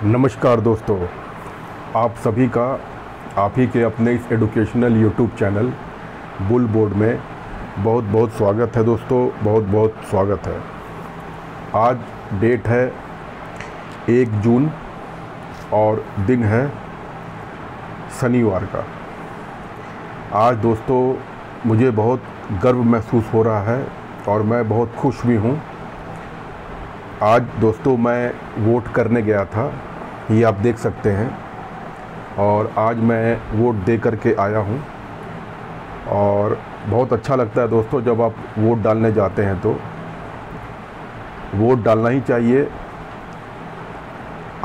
नमस्कार दोस्तों, आप सभी का आप ही के अपने इस educational YouTube channel bull board में बहुत बहुत स्वागत है। दोस्तों, बहुत बहुत स्वागत है। आज डेट है 1 जून और दिन है शनिवार का। आज दोस्तों मुझे बहुत गर्व महसूस हो रहा है और मैं बहुत खुश भी हूँ। आज दोस्तों मैं वोट करने गया था, ये आप देख सकते हैं, और आज मैं वोट दे कर के आया हूँ। और बहुत अच्छा लगता है दोस्तों जब आप वोट डालने जाते हैं तो वोट डालना ही चाहिए।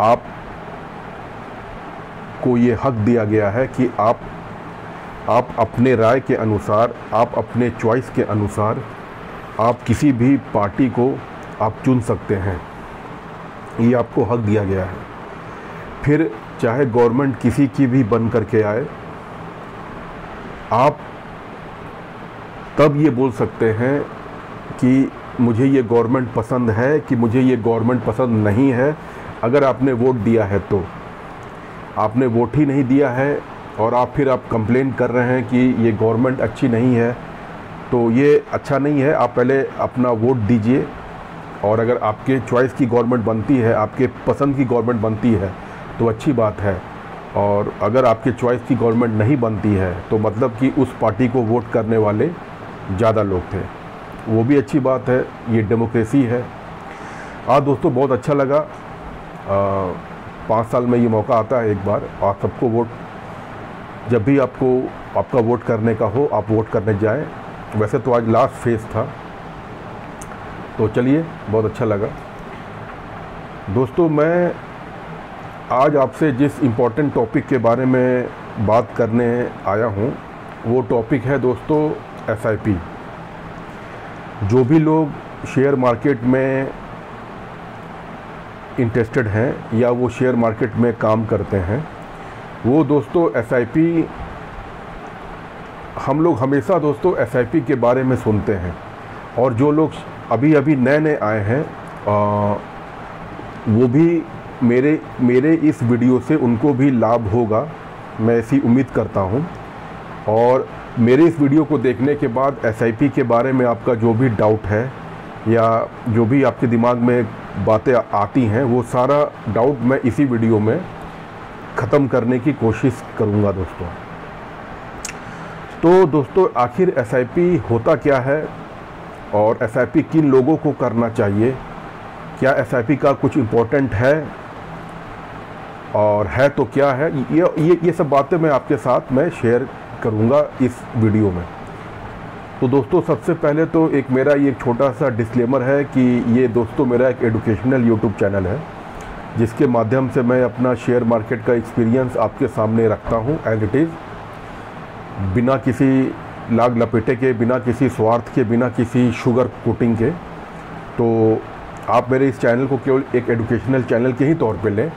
आप को ये हक दिया गया है कि आप अपने राय के अनुसार, आप अपने चॉइस के अनुसार आप किसी भी पार्टी को आप चुन सकते हैं। ये आपको हक दिया गया है। फिर चाहे गवर्नमेंट किसी की भी बन करके आए, आप तब ये बोल सकते हैं कि मुझे ये गवर्नमेंट पसंद है कि मुझे ये गवर्नमेंट पसंद नहीं है। अगर आपने वोट दिया है तो आपने वोट ही नहीं दिया है और आप कंप्लेन कर रहे हैं कि ये गवर्नमेंट अच्छी नहीं है, तो ये अच्छा नहीं है। आप पहले अपना वोट दीजिए, और अगर आपके चॉइस की गवर्नमेंट बनती है, आपके पसंद की गवर्नमेंट बनती है तो अच्छी बात है। और अगर आपके चॉइस की गवर्नमेंट नहीं बनती है तो मतलब कि उस पार्टी को वोट करने वाले ज़्यादा लोग थे, वो भी अच्छी बात है। ये डेमोक्रेसी है। आज दोस्तों बहुत अच्छा लगा। 5 साल में ये मौका आता है एक बार, आप सबको वोट, जब भी आपका वोट करने का हो आप वोट करने जाएं। वैसे तो आज लास्ट फेज था, तो चलिए बहुत अच्छा लगा। दोस्तों मैं आज आपसे जिस इम्पोर्टेंट टॉपिक के बारे में बात करने आया हूँ वो टॉपिक है दोस्तों SIP। जो भी लोग शेयर मार्केट में इंटरेस्टेड हैं या वो शेयर मार्केट में काम करते हैं, वो दोस्तों SIP, हम लोग हमेशा दोस्तों SIP के बारे में सुनते हैं। और जो लोग अभी नए आए हैं वो भी मेरे इस वीडियो से उनको भी लाभ होगा, मैं ऐसी उम्मीद करता हूं। और मेरे इस वीडियो को देखने के बाद SIP के बारे में आपका जो भी डाउट है या जो भी आपके दिमाग में बातें आती हैं, वो सारा डाउट मैं इसी वीडियो में ख़त्म करने की कोशिश करूंगा दोस्तों। तो दोस्तों आखिर SIP होता क्या है और SIP किन लोगों को करना चाहिए, क्या SIP का कुछ इम्पोर्टेंट है और है तो क्या है, ये सब बातें मैं आपके साथ मैं शेयर करूंगा इस वीडियो में। तो दोस्तों सबसे पहले तो मेरा ये छोटा सा डिस्क्लेमर है कि ये दोस्तों मेरा एक एडुकेशनल यूट्यूब चैनल है, जिसके माध्यम से मैं अपना शेयर मार्केट का एक्सपीरियंस आपके सामने रखता हूँ एज इट इज़, बिना किसी लाग लपेटे के, बिना किसी स्वार्थ के, बिना किसी शुगर कोटिंग के। तो आप मेरे इस चैनल को केवल एक एडुकेशनल चैनल के ही तौर पे लें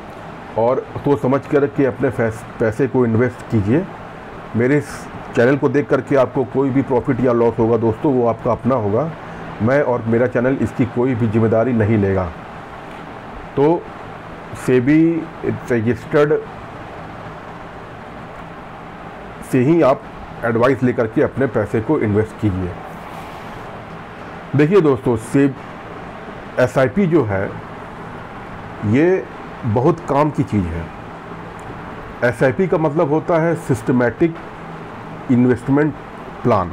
और तो समझ कर के अपने पैसे को इन्वेस्ट कीजिए। मेरे इस चैनल को देख करके आपको कोई भी प्रॉफिट या लॉस होगा दोस्तों, वो आपका अपना होगा। मैं और मेरा चैनल इसकी कोई भी जिम्मेदारी नहीं लेगा। तो सेबी रजिस्टर्ड से ही आप एडवाइस लेकर के अपने पैसे को इन्वेस्ट कीजिए। देखिए दोस्तों, SIP जो है ये बहुत काम की चीज़ है। SIP का मतलब होता है सिस्टमैटिक इन्वेस्टमेंट प्लान।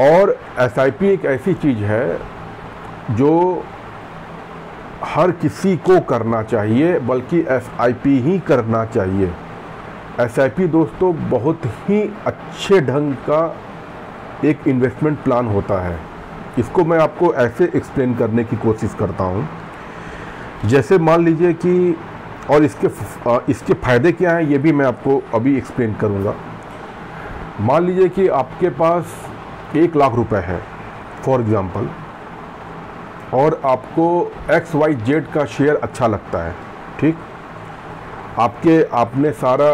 और SIP एक ऐसी चीज़ है जो हर किसी को करना चाहिए, बल्कि SIP ही करना चाहिए। SIP दोस्तों बहुत ही अच्छे ढंग का एक इन्वेस्टमेंट प्लान होता है। इसको मैं आपको ऐसे एक्सप्लेन करने की कोशिश करता हूँ, जैसे मान लीजिए कि, और इसके फ़ायदे क्या हैं ये भी मैं आपको अभी एक्सप्लेन करूँगा। मान लीजिए कि आपके पास 1 लाख रुपए है फॉर एग्ज़ाम्पल, और आपको XYZ का शेयर अच्छा लगता है, ठीक। आपने सारा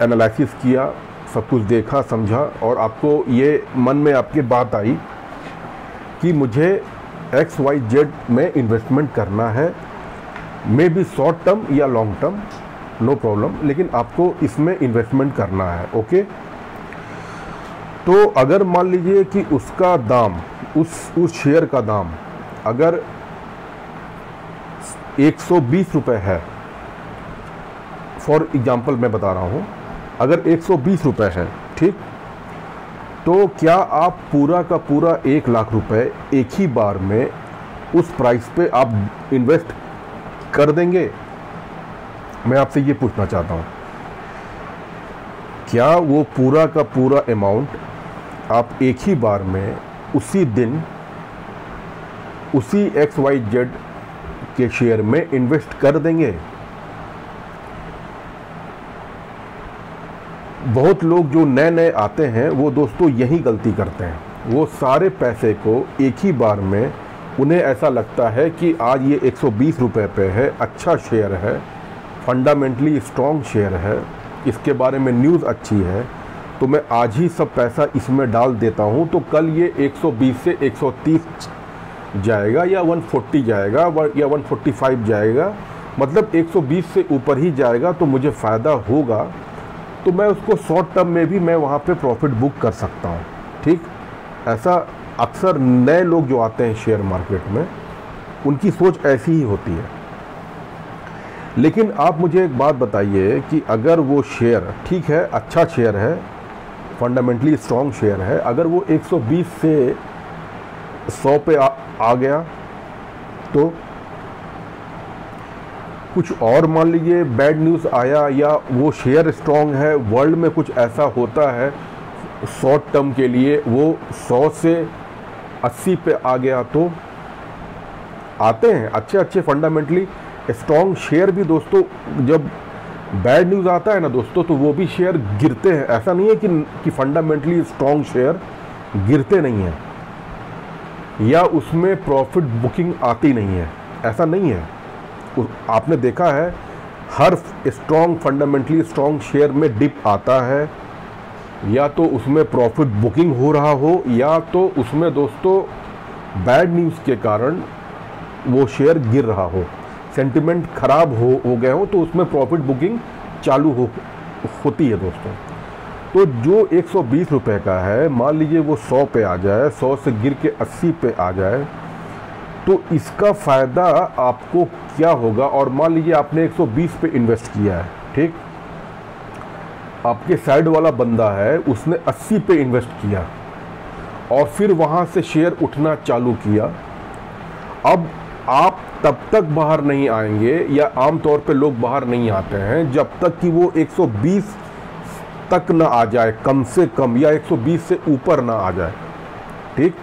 एनालिसिस किया, सब कुछ देखा समझा, और आपको ये मन में आपके बात आई कि मुझे XYZ में इन्वेस्टमेंट करना है मे बी शॉर्ट टर्म या लॉन्ग टर्म, नो प्रॉब्लम, लेकिन आपको इसमें इन्वेस्टमेंट करना है। ओके, तो अगर मान लीजिए कि उसका दाम, उस शेयर का दाम अगर 120 रुपये है, फॉर एग्जांपल मैं बता रहा हूँ, अगर 120 रुपये है, ठीक, तो क्या आप पूरा का पूरा 1 लाख रुपए एक ही बार में उस प्राइस पे आप इन्वेस्ट कर देंगे? मैं आपसे ये पूछना चाहता हूँ, क्या वो पूरा का पूरा अमाउंट आप एक ही बार में उसी दिन उसी XYZ के शेयर में इन्वेस्ट कर देंगे? बहुत लोग जो नए नए आते हैं वो दोस्तों यही गलती करते हैं। वो सारे पैसे को एक ही बार में, उन्हें ऐसा लगता है कि आज ये 120 रुपये पे है, अच्छा शेयर है, फंडामेंटली स्ट्रॉन्ग शेयर है, इसके बारे में न्यूज़ अच्छी है, तो मैं आज ही सब पैसा इसमें डाल देता हूँ, तो कल ये 120 से 130 जाएगा या 140 जाएगा या 145 जाएगा, मतलब 120 से ऊपर ही जाएगा, तो मुझे फ़ायदा होगा, तो मैं उसको शॉर्ट टर्म में भी मैं वहाँ पे प्रॉफिट बुक कर सकता हूँ। ठीक, ऐसा अक्सर नए लोग जो आते हैं शेयर मार्केट में, उनकी सोच ऐसी ही होती है। लेकिन आप मुझे एक बात बताइए कि अगर वो शेयर, ठीक है, अच्छा शेयर है, फंडामेंटली स्ट्रॉन्ग शेयर है, अगर वो 120 से 100 पे आ गया, तो कुछ और मान लीजिए बैड न्यूज़ आया, या वो शेयर स्ट्रॉन्ग है, वर्ल्ड में कुछ ऐसा होता है शॉर्ट टर्म के लिए, वो 100 से 80 पे आ गया, तो आते हैं अच्छे अच्छे फंडामेंटली स्ट्रॉन्ग शेयर भी दोस्तों। जब बैड न्यूज़ आता है ना दोस्तों, तो वो भी शेयर गिरते हैं। ऐसा नहीं है कि फंडामेंटली स्ट्रॉन्ग शेयर गिरते नहीं हैं या उसमें प्रॉफिट बुकिंग आती नहीं है, ऐसा नहीं है। आपने देखा है हर स्ट्रॉन्ग, फंडामेंटली स्ट्रॉन्ग शेयर में डिप आता है, या तो उसमें प्रॉफिट बुकिंग हो रहा हो, या तो उसमें दोस्तों बैड न्यूज़ के कारण वो शेयर गिर रहा हो, सेंटिमेंट खराब हो गए हो, तो उसमें प्रॉफिट बुकिंग चालू होती है दोस्तों। तो जो 120 रुपये का है, मान लीजिए वो 100 पे आ जाए, 100 से गिर के 80 पे आ जाए, तो इसका फ़ायदा आपको क्या होगा? और मान लीजिए आपने 120 पे इन्वेस्ट किया है, ठीक, आपके साइड वाला बंदा है, उसने 80 पे इन्वेस्ट किया और फिर वहाँ से शेयर उठना चालू किया। अब आप तब तक बाहर नहीं आएंगे, या आमतौर पे लोग बाहर नहीं आते हैं जब तक कि वो 120 तक ना आ जाए कम से कम, या 120 से ऊपर ना आ जाए। ठीक,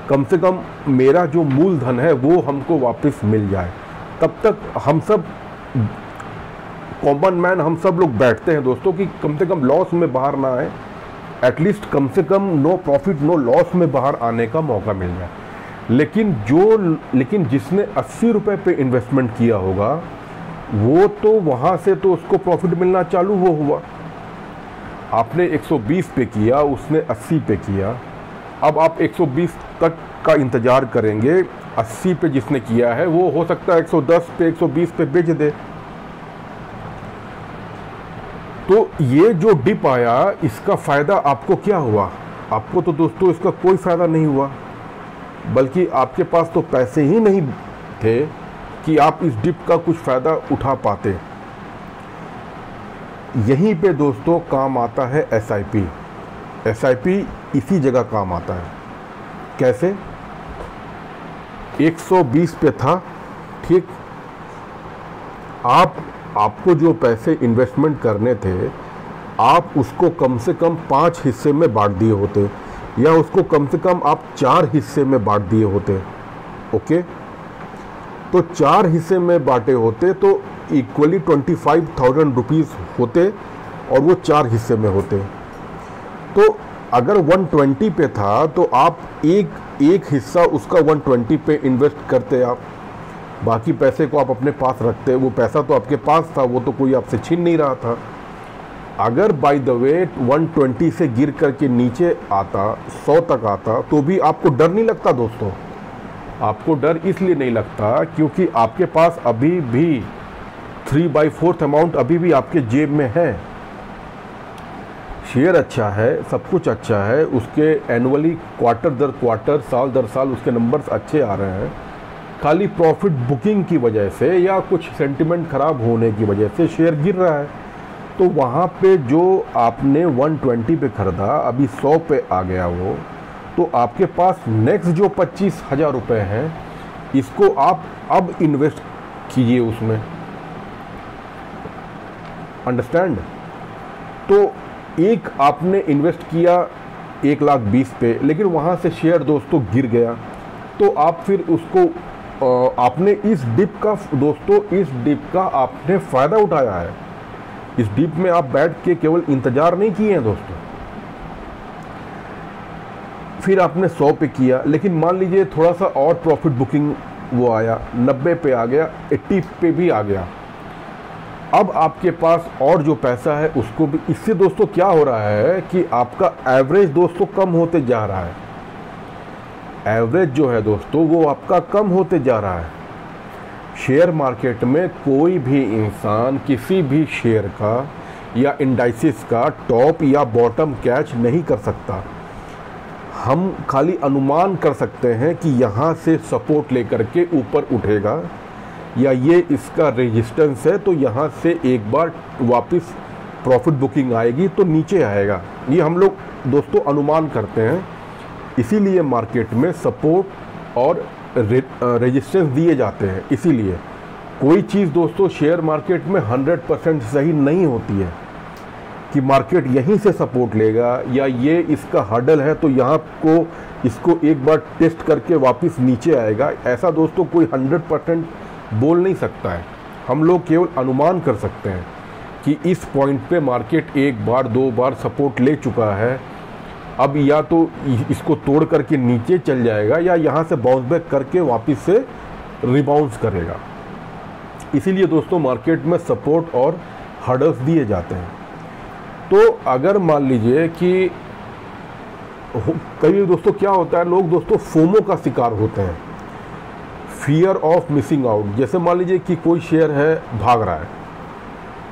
कम से कम मेरा जो मूलधन है वो हमको वापस मिल जाए, तब तक हम सब कॉमन मैन, हम सब लोग बैठते हैं दोस्तों कि कम से कम लॉस में बाहर ना आए, एटलीस्ट कम से कम नो प्रॉफिट नो लॉस में बाहर आने का मौका मिल जाए। लेकिन जिसने 80 रुपये पे इन्वेस्टमेंट किया होगा, वो तो वहाँ से तो उसको प्रॉफिट मिलना चालू हुआ। आपने 120 पे किया, उसने 80 पे किया, अब आप 120 तक का इंतज़ार करेंगे। 80 पे जिसने किया है वो हो सकता है 110 पे, 120 पे बेच दे। तो ये जो डिप आया, इसका फ़ायदा आपको क्या हुआ? आपको तो दोस्तों इसका कोई फ़ायदा नहीं हुआ, बल्कि आपके पास तो पैसे ही नहीं थे कि आप इस डिप का कुछ फ़ायदा उठा पाते। यहीं पे दोस्तों काम आता है SIP। SIP इसी जगह काम आता है। कैसे? 120 पे था, ठीक, आपको जो पैसे इन्वेस्टमेंट करने थे, आप उसको कम से कम 5 हिस्से में बांट दिए होते, या उसको कम से कम आप 4 हिस्से में बांट दिए होते। ओके, तो 4 हिस्से में बांटे होते तो इक्वली 25,000 रुपीज़ होते, और वो 4 हिस्से में होते। तो अगर 120 पे था, तो आप एक हिस्सा उसका 120 पे इन्वेस्ट करते, आप बाकी पैसे को आप अपने पास रखते। वो पैसा तो आपके पास था, वो तो कोई आपसे छीन नहीं रहा था। अगर बाय द वे 120 से गिर करके नीचे आता, 100 तक आता, तो भी आपको डर नहीं लगता दोस्तों? आपको डर इसलिए नहीं लगता क्योंकि आपके पास अभी भी 3/4 अमाउंट अभी भी आपके जेब में है। शेयर अच्छा है, सब कुछ अच्छा है, उसके एनुअली क्वार्टर दर क्वार्टर, साल दर साल उसके नंबर्स अच्छे आ रहे हैं। खाली प्रॉफिट बुकिंग की वजह से या कुछ सेंटिमेंट ख़राब होने की वजह से शेयर गिर रहा है। तो वहाँ पे जो आपने 120 पे ख़रीदा, अभी 100 पे आ गया वो, तो आपके पास नेक्स्ट जो 25,000 रुपये हैं, इसको आप अब इन्वेस्ट कीजिए उसमें। अंडरस्टैंड? तो एक आपने इन्वेस्ट किया 1,20,000 पे, लेकिन वहाँ से शेयर दोस्तों गिर गया, तो आप फिर उसको आपने इस डिप का दोस्तों, इस डिप का आपने फ़ायदा उठाया है। इस डिप में आप बैठ के केवल इंतज़ार नहीं किए हैं दोस्तों। फिर आपने 100 पे किया, लेकिन मान लीजिए थोड़ा सा और प्रॉफिट बुकिंग वो आया, 90 पे आ गया, 80 पे भी आ गया। अब आपके पास और जो पैसा है उसको भी, इससे दोस्तों क्या हो रहा है कि आपका एवरेज दोस्तों कम होते जा रहा है। एवरेज जो है दोस्तों वो आपका कम होते जा रहा है। शेयर मार्केट में कोई भी इंसान किसी भी शेयर का या इंडाइसिस का टॉप या बॉटम कैच नहीं कर सकता। हम खाली अनुमान कर सकते हैं कि यहाँ से सपोर्ट लेकर के ऊपर उठेगा, या ये इसका रेजिस्टेंस है तो यहाँ से एक बार वापस प्रॉफिट बुकिंग आएगी तो नीचे आएगा। ये हम लोग दोस्तों अनुमान करते हैं। इसीलिए मार्केट में सपोर्ट और रेजिस्टेंस दिए जाते हैं। इसीलिए कोई चीज़ दोस्तों शेयर मार्केट में 100% सही नहीं होती है कि मार्केट यहीं से सपोर्ट लेगा या ये इसका हर्डल है तो यहाँ को इसको एक बार टेस्ट करके वापस नीचे आएगा। ऐसा दोस्तों कोई 100% बोल नहीं सकता है। हम लोग केवल अनुमान कर सकते हैं कि इस पॉइंट पे मार्केट एक बार दो बार सपोर्ट ले चुका है, अब या तो इसको तोड़ करके नीचे चल जाएगा या यहाँ से बाउंस बैक करके वापस से रिबाउंस करेगा। इसीलिए दोस्तों मार्केट में सपोर्ट और हर्डल्स दिए जाते हैं। तो अगर मान लीजिए कि कई दोस्तों क्या होता है, लोग दोस्तों फोमो का शिकार होते हैं, फियर ऑफ मिसिंग आउट। जैसे मान लीजिए कि कोई शेयर है भाग रहा है,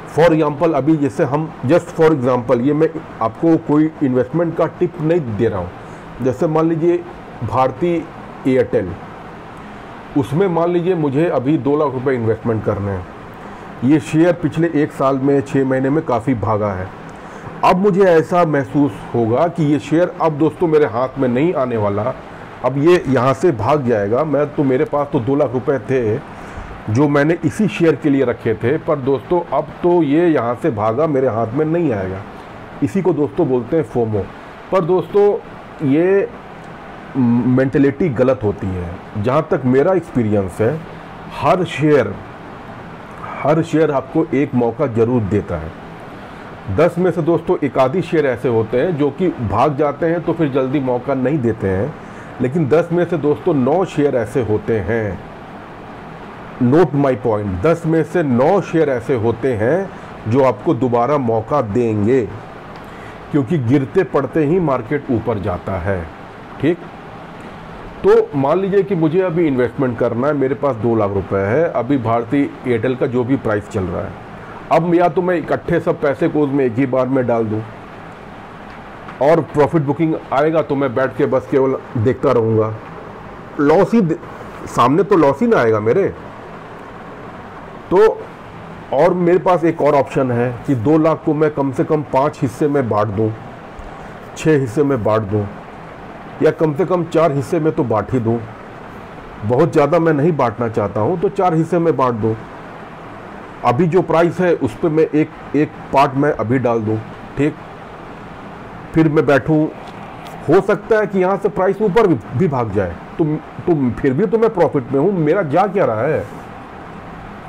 फॉर एग्जाम्पल अभी जैसे हम जस्ट फॉर एग्जाम्पल, ये मैं आपको कोई इन्वेस्टमेंट का टिप नहीं दे रहा हूँ। जैसे मान लीजिए भारती एयरटेल, उसमें मान लीजिए मुझे अभी 2 लाख रुपए इन्वेस्टमेंट करने हैं। ये शेयर पिछले 1 साल में 6 महीने में काफ़ी भागा है। अब मुझे ऐसा महसूस होगा कि ये शेयर अब दोस्तों मेरे हाथ में नहीं आने वाला, अब ये यहाँ से भाग जाएगा। मैं तो मेरे पास तो 2 लाख रुपए थे जो मैंने इसी शेयर के लिए रखे थे, पर दोस्तों अब तो ये यहाँ से भागा, मेरे हाथ में नहीं आएगा। इसी को दोस्तों बोलते हैं फोमो। पर दोस्तों ये मेंटलिटी गलत होती है। जहाँ तक मेरा एक्सपीरियंस है, हर शेयर आपको एक मौका ज़रूर देता है। 10 में से दोस्तों एक आधी शेयर ऐसे होते हैं जो कि भाग जाते हैं तो फिर जल्दी मौका नहीं देते हैं, लेकिन 10 में से दोस्तों 9 शेयर ऐसे होते हैं। नोट माई पॉइंट, 10 में से 9 शेयर ऐसे होते हैं जो आपको दोबारा मौका देंगे, क्योंकि गिरते पड़ते ही मार्केट ऊपर जाता है। ठीक, तो मान लीजिए कि मुझे अभी इन्वेस्टमेंट करना है, मेरे पास 2 लाख रुपए है, अभी भारती एयरटेल का जो भी प्राइस चल रहा है। अब या तो मैं इकट्ठे सब पैसे को उसमें एक ही बार में डाल दूं और प्रॉफिट बुकिंग आएगा तो मैं बैठ के बस केवल देखता रहूँगा, लॉस ही सामने तो लॉस ही ना आएगा मेरे। तो और मेरे पास एक और ऑप्शन है कि 2 लाख को मैं कम से कम 5 हिस्से में बांट दूं, 6 हिस्से में बांट दूं, या कम से कम 4 हिस्से में तो बांट ही दूं। बहुत ज़्यादा मैं नहीं बांटना चाहता हूं तो 4 हिस्से में बांट दूं। अभी जो प्राइस है उस पर मैं एक पार्ट मैं अभी डाल दूं। ठीक, फिर मैं बैठूं, हो सकता है कि यहाँ से प्राइस ऊपर भी भाग जाए तो फिर भी तो मैं प्रॉफिट में हूँ। मेरा जा क्या रहा है,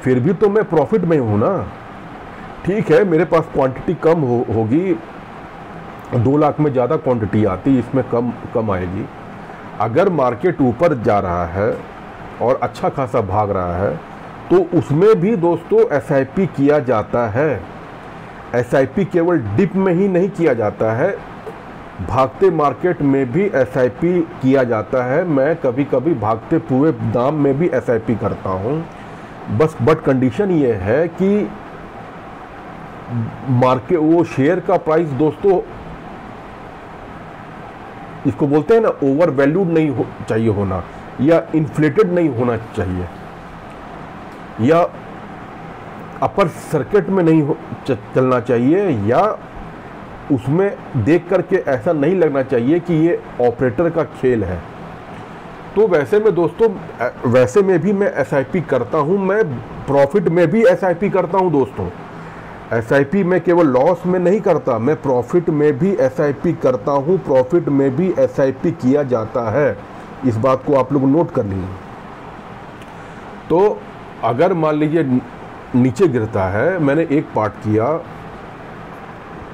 फिर भी तो मैं प्रॉफिट में हूँ ना। ठीक है, मेरे पास क्वांटिटी कम होगी, 2 लाख में ज़्यादा क्वांटिटी आती, इसमें कम आएगी। अगर मार्केट ऊपर जा रहा है और अच्छा खासा भाग रहा है तो उसमें भी दोस्तों SIP किया जाता है। SIP केवल डिप में ही नहीं किया जाता है, भागते मार्केट में भी एसआईपी किया जाता है। मैं कभी कभी भागते पूरे दाम में भी एसआईपी करता हूँ। बट कंडीशन ये है कि मार्केट वो शेयर का प्राइस दोस्तों, इसको बोलते हैं ना, ओवर वैल्यूड नहीं चाहिए होना, या इन्फ्लेटेड नहीं होना चाहिए, या अपर सर्किट में नहीं चलना चाहिए, या उसमें देख करके ऐसा नहीं लगना चाहिए कि ये ऑपरेटर का खेल है। तो वैसे में दोस्तों, वैसे में भी मैं एसआईपी करता हूँ, मैं प्रॉफिट में भी एसआईपी करता हूँ दोस्तों। एसआईपी मैं केवल लॉस में नहीं करता, मैं प्रॉफिट में भी एसआईपी करता हूँ, प्रॉफिट में भी एसआईपी किया जाता है। इस बात को आप लोग नोट कर लीजिए। तो अगर मान लीजिए नीचे गिरता है, मैंने एक पार्ट किया,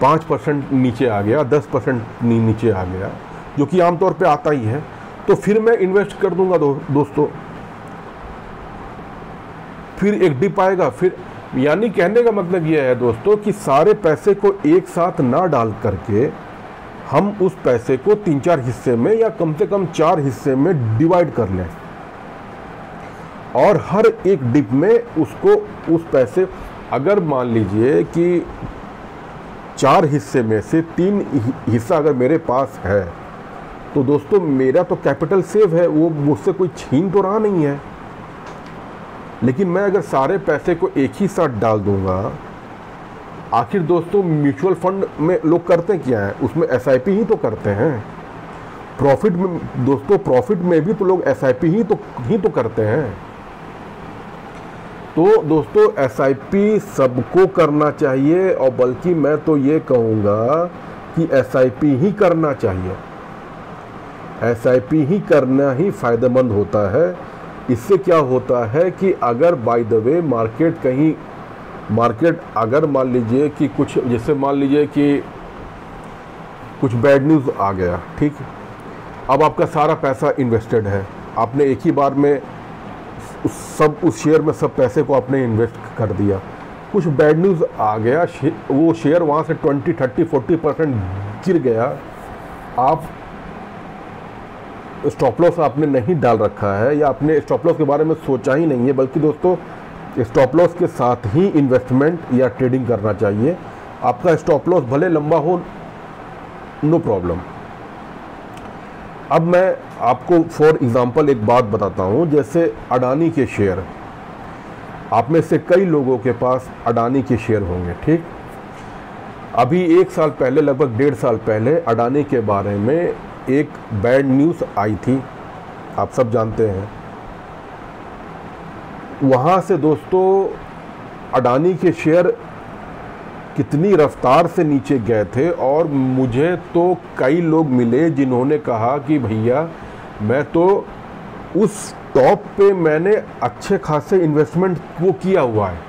5% नीचे आ गया, 10% नीचे आ गया, जो कि आमतौर पे आता ही है, तो फिर मैं इन्वेस्ट कर दूंगा दोस्तों। फिर एक डिप आएगा, फिर, यानी कहने का मतलब यह है दोस्तों कि सारे पैसे को एक साथ ना डाल करके हम उस पैसे को 3-4 हिस्से में या कम से कम 4 हिस्से में डिवाइड कर लें, और हर एक डिप में उसको, उस पैसे, अगर मान लीजिए कि 4 हिस्से में से 3 हिस्सा अगर मेरे पास है, तो दोस्तों मेरा तो कैपिटल सेव है, वो मुझसे कोई छीन तो रहा नहीं है। लेकिन मैं अगर सारे पैसे को एक ही साथ डाल दूंगा, आखिर दोस्तों म्यूचुअल फंड में लोग करते क्या है, उसमें एसआईपी ही तो करते हैं। प्रॉफिट में दोस्तों, प्रॉफिट में भी तो लोग एसआईपी ही तो करते हैं। तो दोस्तों एसआईपी सबको करना चाहिए, और बल्कि मैं तो ये कहूँगा कि एसआईपी ही करना चाहिए। एसआईपी ही करना ही फ़ायदेमंद होता है। इससे क्या होता है कि अगर बाय द वे मार्केट अगर मान लीजिए कि कुछ, जैसे मान लीजिए कि कुछ बैड न्यूज़ आ गया, ठीक है, अब आपका सारा पैसा इन्वेस्टेड है, आपने एक ही बार में उस शेयर में सब पैसे को आपने इन्वेस्ट कर दिया, कुछ बैड न्यूज़ आ गया, वो शेयर वहाँ से 20, 30, 40% गिर गया, आप स्टॉप लॉस आपने नहीं डाल रखा है, या आपने स्टॉप लॉस के बारे में सोचा ही नहीं है, बल्कि दोस्तों स्टॉप लॉस के साथ ही इन्वेस्टमेंट या ट्रेडिंग करना चाहिए। आपका स्टॉप लॉस भले लंबा हो, नो प्रॉब्लम। अब मैं आपको फॉर एग्जांपल एक बात बताता हूं, जैसे अडानी के शेयर, आप में से कई लोगों के पास अडानी के शेयर होंगे, ठीक। अभी 1 साल पहले, लगभग 1.5 साल पहले अडानी के बारे में एक बैड न्यूज़ आई थी, आप सब जानते हैं। वहाँ से दोस्तों अडानी के शेयर कितनी रफ्तार से नीचे गए थे, और मुझे तो कई लोग मिले जिन्होंने कहा कि भैया मैं तो उस टॉप पे मैंने अच्छे खासे इन्वेस्टमेंट वो किया हुआ है।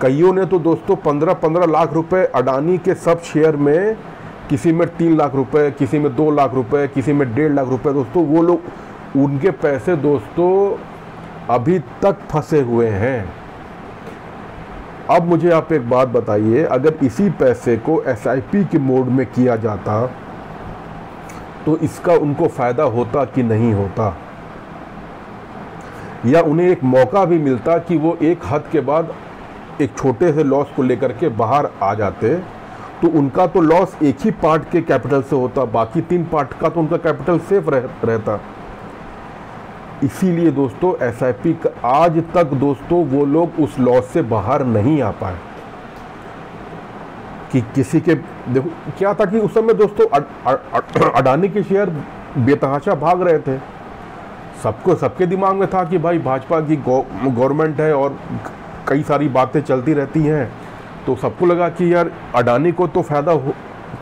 कईयों ने तो दोस्तों 15-15 लाख रुपए अडानी के सब शेयर में, किसी में 3 लाख रुपए, किसी में 2 लाख रुपए, किसी में 1.5 लाख रुपए, दोस्तों वो लोग, उनके पैसे दोस्तों अभी तक फंसे हुए हैं। अब मुझे आप एक बात बताइए, अगर इसी पैसे को एसआईपी के मोड में किया जाता तो इसका उनको फ़ायदा होता कि नहीं होता, या उन्हें एक मौका भी मिलता कि वो एक हद के बाद एक छोटे से लॉस को लेकर के बाहर आ जाते, तो उनका तो लॉस एक ही पार्ट के कैपिटल से होता, बाकी 3 पार्ट का तो उनका कैपिटल सेफ रहता। इसीलिए दोस्तों एसआईपी का आज तक दोस्तों वो लोग उस लॉस से बाहर नहीं आ पाए। कि किसी के, देखो क्या था कि उस समय दोस्तों अडानी के शेयर बेतहाशा भाग रहे थे, सबके दिमाग में था कि भाई भाजपा की गवर्नमेंट है और कई सारी बातें चलती रहती हैं, तो सबको लगा कि यार अडानी को तो फ़ायदा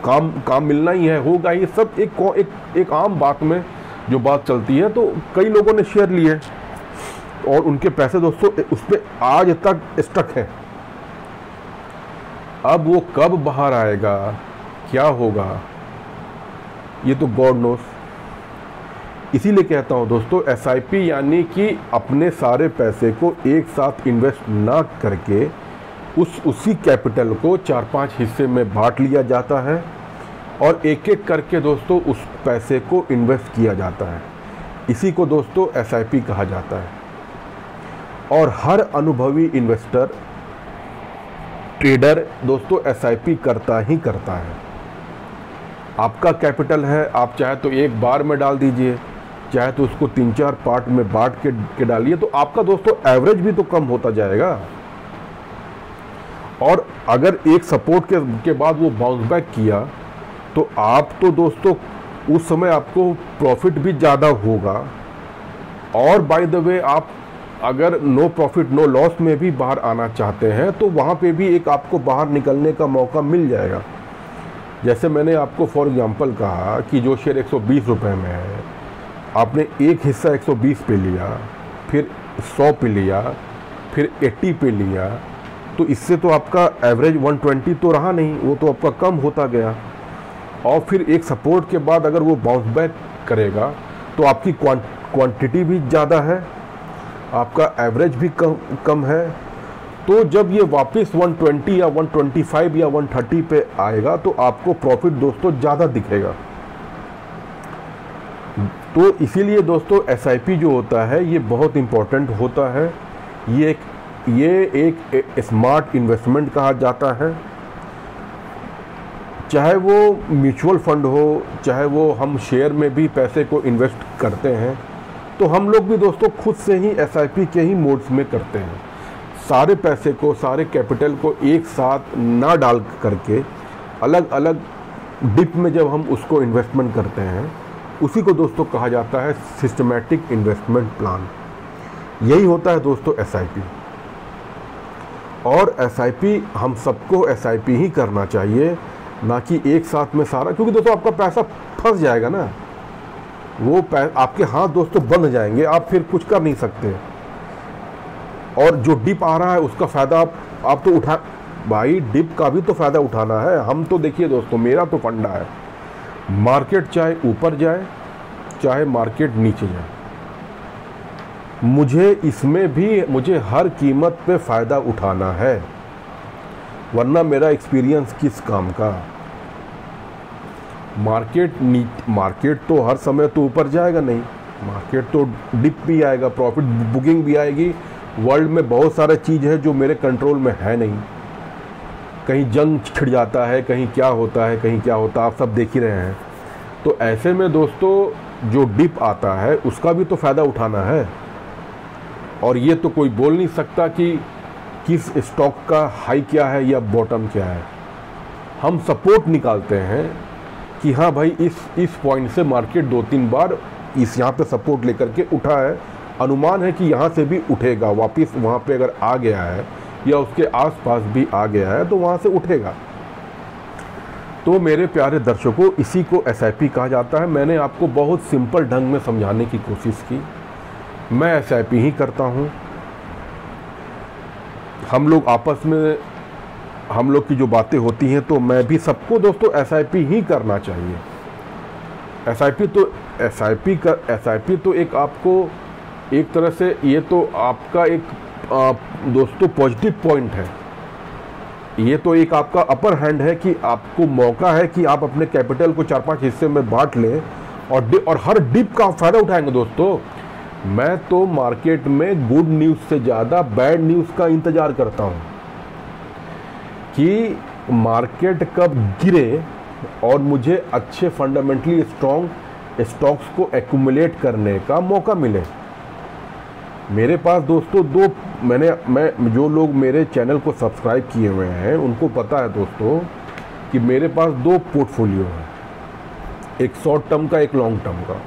काम मिलना ही है, होगा ही, सब एक आम बात में जो बात चलती है। तो कई लोगों ने शेयर लिए और उनके पैसे दोस्तों उस पर आज तक स्टक है। अब वो कब बाहर आएगा, क्या होगा, ये तो गॉड नोस। इसीलिए कहता हूँ दोस्तों एसआईपी यानी कि अपने सारे पैसे को एक साथ इन्वेस्ट ना करके उसी कैपिटल को 4-5 हिस्से में बांट लिया जाता है, और एक एक करके दोस्तों उस पैसे को इन्वेस्ट किया जाता है। इसी को दोस्तों SIP कहा जाता है। और हर अनुभवी इन्वेस्टर ट्रेडर दोस्तों SIP करता ही करता है। आपका कैपिटल है, आप चाहे तो एक बार में डाल दीजिए, चाहे तो उसको 3-4 पार्ट में बांट के डालिए, तो आपका दोस्तों एवरेज भी तो कम होता जाएगा। और अगर एक सपोर्ट के बाद वो बाउंस बैक किया तो आप तो दोस्तों उस समय आपको प्रॉफिट भी ज़्यादा होगा। और बाय द वे आप अगर नो प्रॉफिट नो लॉस में भी बाहर आना चाहते हैं तो वहाँ पे भी एक आपको बाहर निकलने का मौका मिल जाएगा। जैसे मैंने आपको फॉर एग्जांपल कहा कि जो शेयर 120 रुपये में है, आपने एक हिस्सा 120 पे लिया, फिर 100 पे लिया, फिर 80 पे लिया, तो इससे तो आपका एवरेज 120 तो रहा नहीं, वो तो आपका कम होता गया। और फिर एक सपोर्ट के बाद अगर वो बाउंस बैक करेगा तो आपकी क्वांटिटी भी ज़्यादा है, आपका एवरेज भी कम है। तो जब ये वापस 120 या 125 या 130 पे आएगा तो आपको प्रॉफिट दोस्तों ज़्यादा दिखेगा। तो इसीलिए दोस्तों SIP जो होता है ये बहुत इम्पोर्टेंट होता है। ये एक स्मार्ट इन्वेस्टमेंट कहा जाता है। चाहे वो म्यूचुअल फंड हो, चाहे वो हम शेयर में भी पैसे को इन्वेस्ट करते हैं, तो हम लोग भी दोस्तों खुद से ही SIP के ही मोड्स में करते हैं। सारे पैसे को, सारे कैपिटल को एक साथ ना डाल करके अलग अलग डिप में जब हम उसको इन्वेस्टमेंट करते हैं, उसी को दोस्तों कहा जाता है सिस्टमैटिक इन्वेस्टमेंट प्लान। यही होता है दोस्तों SIP। और SIP हम सबको SIP ही करना चाहिए, ना कि एक साथ में सारा, क्योंकि दोस्तों आपका पैसा फंस जाएगा ना, वो आपके हाथ दोस्तों बंध जाएंगे, आप फिर कुछ कर नहीं सकते। और जो डिप आ रहा है उसका फ़ायदा आप तो उठा, भाई डिप का भी तो फ़ायदा उठाना है। हम तो देखिए दोस्तों, मेरा तो फंडा है, मार्केट चाहे ऊपर जाए चाहे मार्केट नीचे जाए, मुझे हर कीमत पे फ़ायदा उठाना है, वरना मेरा एक्सपीरियंस किस काम का। मार्केट तो हर समय तो ऊपर जाएगा नहीं, मार्केट तो डिप भी आएगा, प्रॉफिट बुकिंग भी आएगी। वर्ल्ड में बहुत सारे चीज़ है जो मेरे कंट्रोल में है नहीं, कहीं जंग छिड़ जाता है, कहीं क्या होता है, कहीं क्या होता है, आप सब देख ही रहे हैं। तो ऐसे में दोस्तों जो डिप आता है उसका भी तो फ़ायदा उठाना है। और ये तो कोई बोल नहीं सकता कि किस स्टॉक का हाई क्या है या बॉटम क्या है। हम सपोर्ट निकालते हैं कि हाँ भाई इस पॉइंट से मार्केट 2-3 बार इस यहाँ पे सपोर्ट लेकर के उठा है, अनुमान है कि यहाँ से भी उठेगा, वापस वहाँ पे अगर आ गया है या उसके आसपास भी आ गया है तो वहाँ से उठेगा। तो मेरे प्यारे दर्शकों, इसी को SIP कहा जाता है। मैंने आपको बहुत सिंपल ढंग में समझाने की कोशिश की। मैं SIP ही करता हूँ। हम लोग आपस में हम लोग की जो बातें होती हैं, तो मैं भी सबको दोस्तों SIP ही करना चाहिए। SIP तो एक आपको एक तरह से ये तो आपका एक दोस्तों पॉजिटिव पॉइंट है। ये तो एक आपका अपर हैंड है कि आपको मौका है कि आप अपने कैपिटल को 4-5 हिस्से में बांट लें और हर डिप का फ़ायदा उठाएंगे दोस्तों। मैं तो मार्केट में गुड न्यूज़ से ज़्यादा बैड न्यूज़ का इंतज़ार करता हूँ कि मार्केट कब गिरे और मुझे अच्छे फंडामेंटली स्ट्रॉन्ग स्टॉक्स को एक्यूमुलेट करने का मौका मिले। मेरे पास दोस्तों मैं जो लोग मेरे चैनल को सब्सक्राइब किए हुए हैं उनको पता है दोस्तों कि मेरे पास 2 पोर्टफोलियो है, एक शॉर्ट टर्म का, एक लॉन्ग टर्म का।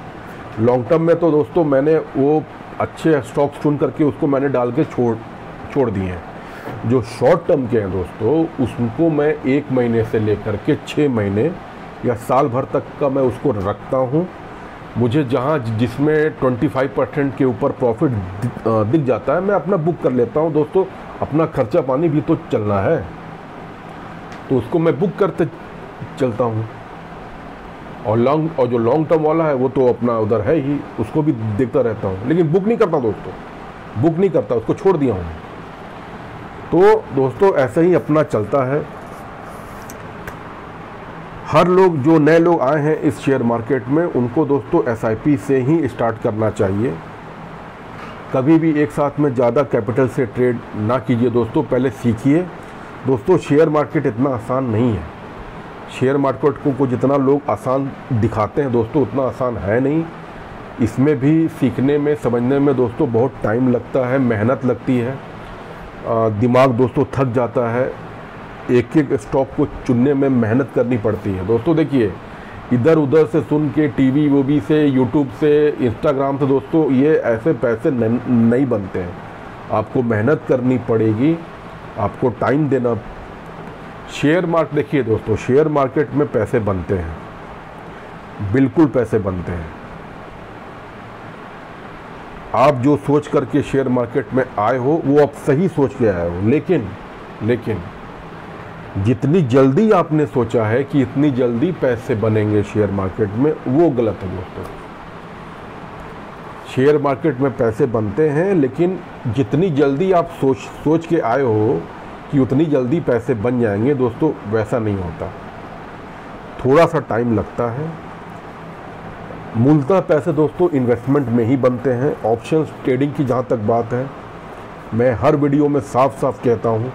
लॉन्ग टर्म में तो दोस्तों मैंने वो अच्छे स्टॉक्स चुन करके उसको मैंने डाल के छोड़ दिए हैं। जो शॉर्ट टर्म के हैं दोस्तों, उसको मैं 1 महीने से लेकर के 6 महीने या साल भर तक का मैं उसको रखता हूँ। मुझे जिसमें 25% के ऊपर प्रॉफिट दिख जाता है, मैं अपना बुक कर लेता हूँ दोस्तों। अपना खर्चा पानी भी तो चलना है, तो उसको मैं बुक करते चलता हूँ। और जो लॉन्ग टर्म वाला है वो तो अपना उधर है ही, उसको भी देखता रहता हूँ, लेकिन बुक नहीं करता दोस्तों, बुक नहीं करता, उसको छोड़ दिया हूँ। तो दोस्तों ऐसे ही अपना चलता है। हर लोग जो नए लोग आए हैं इस शेयर मार्केट में, उनको दोस्तों SIP से ही स्टार्ट करना चाहिए। कभी भी एक साथ में ज़्यादा कैपिटल से ट्रेड ना कीजिए दोस्तों, पहले सीखिए। दोस्तों शेयर मार्केट इतना आसान नहीं है। शेयर मार्केट को जितना लोग आसान दिखाते हैं दोस्तों, उतना आसान है नहीं। इसमें भी सीखने में, समझने में दोस्तों बहुत टाइम लगता है, मेहनत लगती है, दिमाग दोस्तों थक जाता है। एक एक स्टॉक को चुनने में मेहनत करनी पड़ती है दोस्तों। देखिए इधर उधर से सुन के, टीवी वोवी से, यूट्यूब से, इंस्टाग्राम से दोस्तों ये ऐसे पैसे नहीं बनते हैं। आपको मेहनत करनी पड़ेगी, आपको टाइम देना। शेयर मार्केट देखिए दोस्तों, शेयर मार्केट में पैसे बनते हैं, बिल्कुल पैसे बनते हैं। आप जो सोच करके शेयर मार्केट में आए हो वो आप सही सोच के आए हो, लेकिन जितनी जल्दी आपने सोचा है कि इतनी जल्दी पैसे बनेंगे शेयर मार्केट में, वो गलत है दोस्तों। शेयर मार्केट में पैसे बनते हैं, लेकिन जितनी जल्दी आप सोच के आए हो कि उतनी जल्दी पैसे बन जाएंगे दोस्तों, वैसा नहीं होता। थोड़ा सा टाइम लगता है। मूलतः पैसे दोस्तों इन्वेस्टमेंट में ही बनते हैं। ऑप्शंस ट्रेडिंग की जहाँ तक बात है, मैं हर वीडियो में साफ साफ कहता हूँ,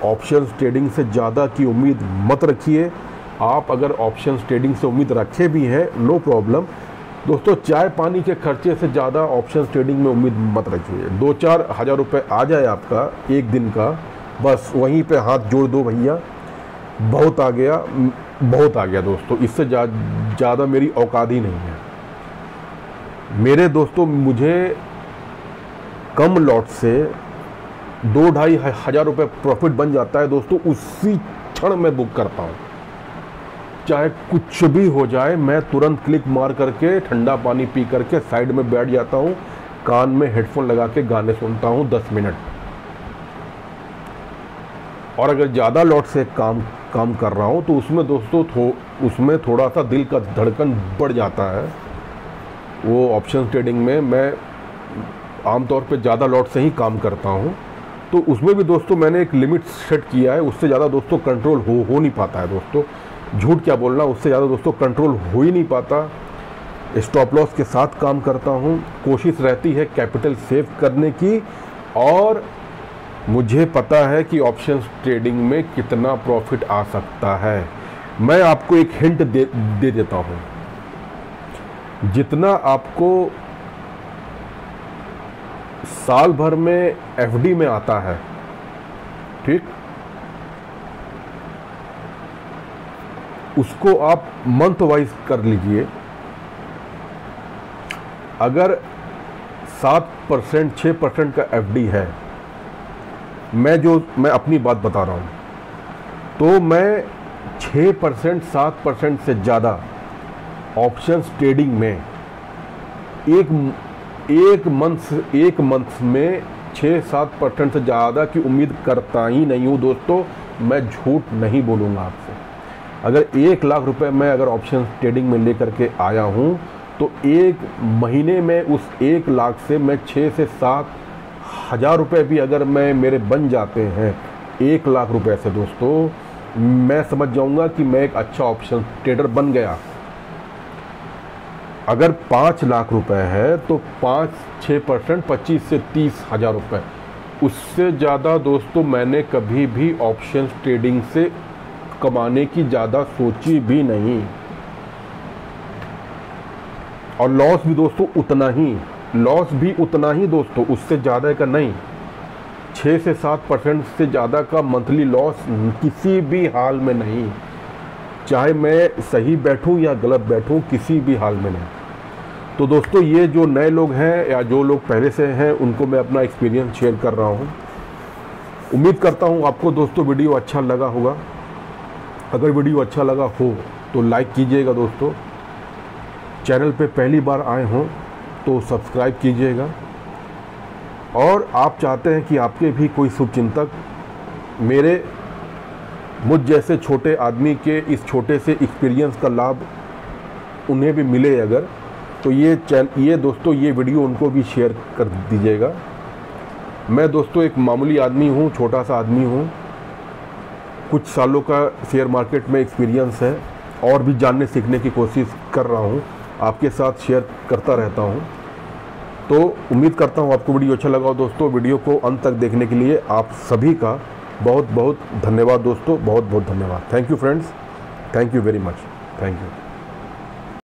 ऑप्शंस ट्रेडिंग से ज़्यादा की उम्मीद मत रखिए। आप अगर ऑप्शंस ट्रेडिंग से उम्मीद रखे भी हैं, नो प्रॉब्लम दोस्तों। चाय पानी के खर्चे से ज़्यादा ऑप्शंस ट्रेडिंग में उम्मीद मत रखिए। 2-4 हज़ार रुपये आ जाए आपका एक दिन का, बस वहीं पे हाथ जोड़ दो भैया, बहुत आ गया, बहुत आ गया दोस्तों। इससे ज़्यादा मेरी औकात ही नहीं है मेरे दोस्तों। मुझे कम लॉट से 2-2.5 हज़ार रुपये प्रॉफिट बन जाता है दोस्तों, उसी क्षण मैं बुक करता हूँ। चाहे कुछ भी हो जाए, मैं तुरंत क्लिक मार करके ठंडा पानी पी करके साइड में बैठ जाता हूँ, कान में हेडफोन लगा के गाने सुनता हूँ 10 मिनट। और अगर ज़्यादा लॉट से काम कर रहा हूँ तो उसमें दोस्तों उसमें थोड़ा सा दिल का धड़कन बढ़ जाता है। वो ऑप्शन ट्रेडिंग में मैं आमतौर पे ज़्यादा लॉट से ही काम करता हूँ, तो उसमें भी दोस्तों मैंने एक लिमिट सेट किया है। उससे ज़्यादा दोस्तों कंट्रोल हो नहीं पाता है दोस्तों। झूठ क्या बोलना, उससे ज़्यादा दोस्तों कंट्रोल हो ही नहीं पाता। स्टॉप लॉस के साथ काम करता हूँ। कोशिश रहती है कैपिटल सेव करने की, और मुझे पता है कि ऑप्शंस ट्रेडिंग में कितना प्रॉफिट आ सकता है। मैं आपको एक हिंट दे देता हूँ। जितना आपको साल भर में FD में आता है, ठीक, उसको आप मंथ वाइज कर लीजिए। अगर 7% 6% का FD है, मैं अपनी बात बता रहा हूं, तो मैं 6% 7% से ज़्यादा ऑप्शंस ट्रेडिंग में एक मंथ में 6-7% से ज़्यादा की उम्मीद करता ही नहीं हूँ दोस्तों। मैं झूठ नहीं बोलूँगा आपसे। अगर 1 लाख रुपए मैं अगर ऑप्शन ट्रेडिंग में लेकर के आया हूँ, तो एक महीने में उस 1 लाख से मैं 6 से 7 हज़ार रुपये भी अगर मेरे बन जाते हैं 1 लाख रुपए से दोस्तों, मैं समझ जाऊँगा कि मैं एक अच्छा ऑप्शन ट्रेडर बन गया। अगर 5 लाख रुपए है तो 5-6% 25 से 30 हज़ार रुपये। उससे ज़्यादा दोस्तों मैंने कभी भी ऑप्शन ट्रेडिंग से कमाने की ज़्यादा सोची भी नहीं। और लॉस भी दोस्तों उतना ही दोस्तों, उससे ज़्यादा का नहीं। 6 से 7% से ज़्यादा का मंथली लॉस किसी भी हाल में नहीं, चाहे मैं सही बैठूं या गलत बैठूं, किसी भी हाल में नहीं। तो दोस्तों ये जो नए लोग हैं या जो लोग पहले से हैं, उनको मैं अपना एक्सपीरियंस शेयर कर रहा हूं। उम्मीद करता हूं आपको दोस्तों वीडियो अच्छा लगा होगा। अगर वीडियो अच्छा लगा हो तो लाइक कीजिएगा दोस्तों। चैनल पे पहली बार आए हों तो सब्सक्राइब कीजिएगा। और आप चाहते हैं कि आपके भी कोई शुभचिंतक मुझ जैसे छोटे आदमी के इस छोटे से एक्सपीरियंस का लाभ उन्हें भी मिले, अगर तो ये दोस्तों ये वीडियो उनको भी शेयर कर दीजिएगा। मैं दोस्तों एक मामूली आदमी हूँ, छोटा सा आदमी हूँ। कुछ सालों का शेयर मार्केट में एक्सपीरियंस है। और भी जानने सीखने की कोशिश कर रहा हूँ, आपके साथ शेयर करता रहता हूँ। तो उम्मीद करता हूँ आपको वीडियो अच्छा लगा हो दोस्तों। वीडियो को अंत तक देखने के लिए आप सभी का बहुत बहुत धन्यवाद दोस्तों, बहुत बहुत धन्यवाद। Thank you friends, thank you very much, thank you.